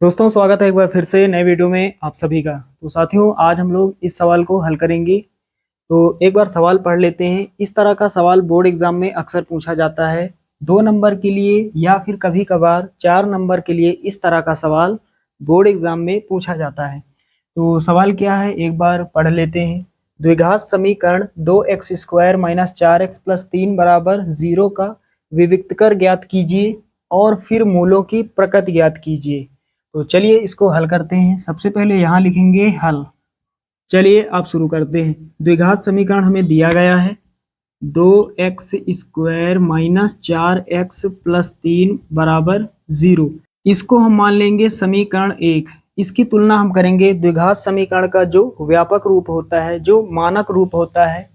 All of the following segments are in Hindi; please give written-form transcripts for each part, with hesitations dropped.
दोस्तों, स्वागत है एक बार फिर से नए वीडियो में आप सभी का। तो साथियों, आज हम लोग इस सवाल को हल करेंगे। तो एक बार सवाल पढ़ लेते हैं। इस तरह का सवाल बोर्ड एग्जाम में अक्सर पूछा जाता है, 2 नंबर के लिए या फिर कभी कभार 4 नंबर के लिए। इस तरह का सवाल बोर्ड एग्जाम में पूछा जाता है। तो सवाल क्या है, एक बार पढ़ लेते हैं। द्विघात समीकरण 2x² - 4x + 3 बराबर 0 का विविक्तकर ज्ञात कीजिए और फिर मूलों की प्रकृति ज्ञात कीजिए। तो चलिए इसको हल करते हैं। सबसे पहले यहाँ लिखेंगे हल। चलिए आप शुरू करते हैं। द्विघात समीकरण हमें दिया गया है 2x² - 4x + 3 बराबर 0। इसको हम मान लेंगे समीकरण 1। इसकी तुलना हम करेंगे द्विघात समीकरण का जो व्यापक रूप होता है, जो मानक रूप होता है,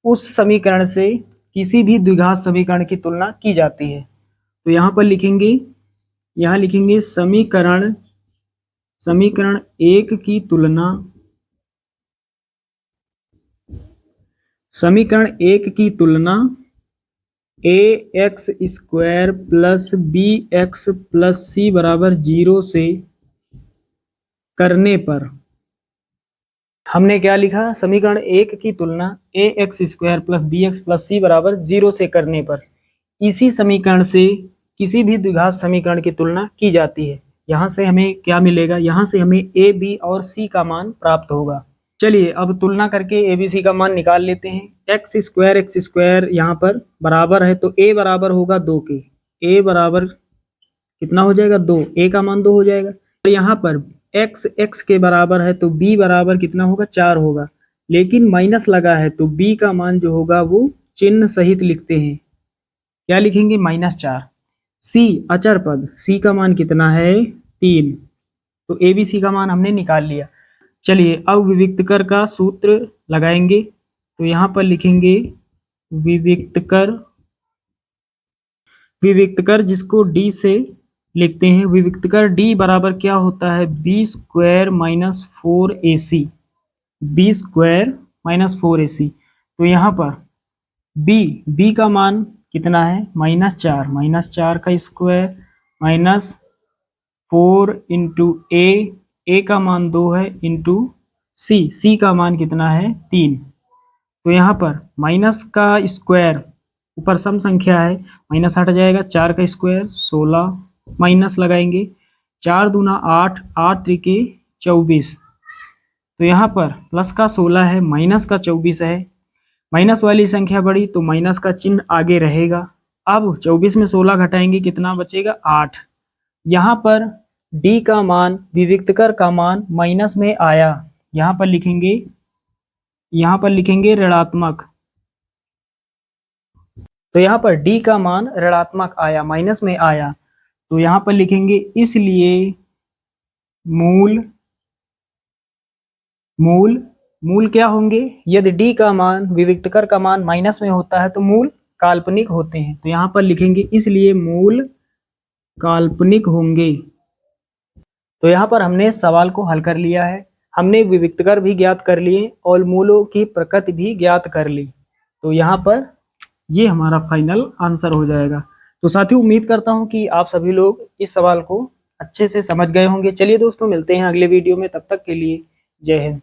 उस समीकरण से किसी भी द्विघात समीकरण की तुलना की जाती है। तो यहाँ पर लिखेंगे, यहाँ लिखेंगे समीकरण 1 की तुलना ax² + bx + c बराबर 0 से करने पर। हमने क्या लिखा? समीकरण 1 की तुलना ax² + bx + c बराबर 0 से करने पर इसी समीकरण से किसी भी द्विघात समीकरण की तुलना की जाती है। यहाँ से हमें क्या मिलेगा? यहाँ से हमें a, b और c का मान प्राप्त होगा। चलिए अब तुलना करके a, b, c का मान निकाल लेते हैं। x² यहाँ पर बराबर है, तो a बराबर होगा 2 के। a बराबर कितना हो जाएगा? 2। a का मान 2 हो जाएगा। और यहाँ पर x के बराबर है, तो b बराबर कितना होगा? 4 होगा। लेकिन माइनस लगा है, तो b का मान जो होगा वो चिन्ह सहित लिखते हैं। क्या लिखेंगे? -4। c अचर पद, c का मान कितना है? 3। तो a, b, c का मान हमने निकाल लिया। चलिए अब विविक्तकर का सूत्र लगाएंगे। तो यहाँ पर लिखेंगे विविक्तकर जिसको d से लिखते हैं। विविक्तकर d बराबर क्या होता है? b² - 4ac। b² - 4ac। तो यहाँ पर b का मान कितना है? -4। -4 का स्क्वायर -4 × a का मान 2 है, इंटू c का मान कितना है? 3। तो यहाँ पर माइनस का स्क्वायर, ऊपर सम संख्या है, माइनस हट जाएगा। 4 का स्क्वायर 16, माइनस लगाएंगे 4 दूना 8, 8 त्रिके 24। तो यहाँ पर प्लस का 16 है, माइनस का 24 है। माइनस वाली संख्या बड़ी तो माइनस का चिन्ह आगे रहेगा। अब 24 में 16 घटाएंगे, कितना बचेगा? 8। यहाँ पर d का मान, विविक्तकर का मान माइनस में आया। यहाँ पर लिखेंगे ऋणात्मक। तो यहाँ पर d का मान ऋणात्मक आया, माइनस में आया। तो यहाँ पर लिखेंगे इसलिए मूल क्या होंगे? यदि d का मान, विविक्तकर का मान माइनस में होता है तो मूल काल्पनिक होते हैं। तो यहाँ पर लिखेंगे इसलिए मूल काल्पनिक होंगे। तो यहाँ पर हमने सवाल को हल कर लिया है। हमने विविक्तकर भी ज्ञात कर लिए और मूलों की प्रकृति भी ज्ञात कर ली। तो यहाँ पर ये हमारा फाइनल आंसर हो जाएगा। तो साथियों, उम्मीद करता हूँ कि आप सभी लोग इस सवाल को अच्छे से समझ गए होंगे। चलिए दोस्तों, मिलते हैं अगले वीडियो में। तब तक के लिए जय हिंद।